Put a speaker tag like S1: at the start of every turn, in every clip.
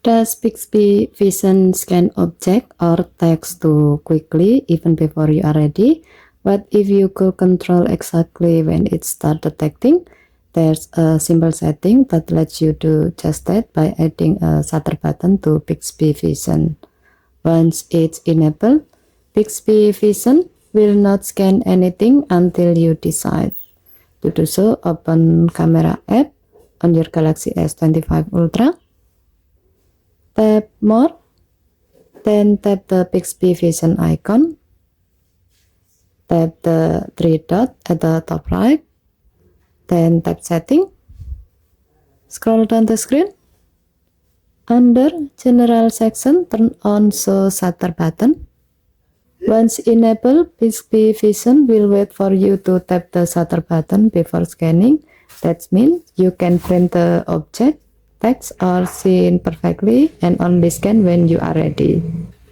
S1: Does Bixby Vision scan object or text too quickly even before you are ready? What if you could control exactly when it starts detecting? There's a simple setting that lets you do just that by adding a shutter button to Bixby Vision. Once it's enabled, Bixby Vision will not scan anything until you decide. To do so, open Camera app on your Galaxy S25 Ultra. Tap More, then tap the Bixby Vision icon. Tap the three dots at the top right, then tap Setting. Scroll down the screen. Under General section, turn on Show Shutter button. Once enabled, Bixby Vision will wait for you to tap the shutter button before scanning. That means you can frame the object, text, or scene perfectly and only scan when you are ready.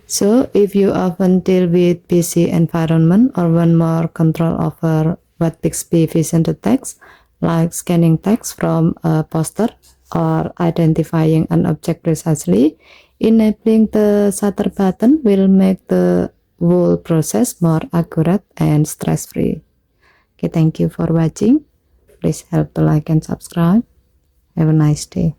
S1: So, if you often deal with busy environment or want more control over what Bixby Vision detects, like scanning text from a poster or identifying an object precisely, enabling the shutter button will make the whole process more accurate and stress-free. Okay, thank you for watching. Please help to like and subscribe. Have a nice day.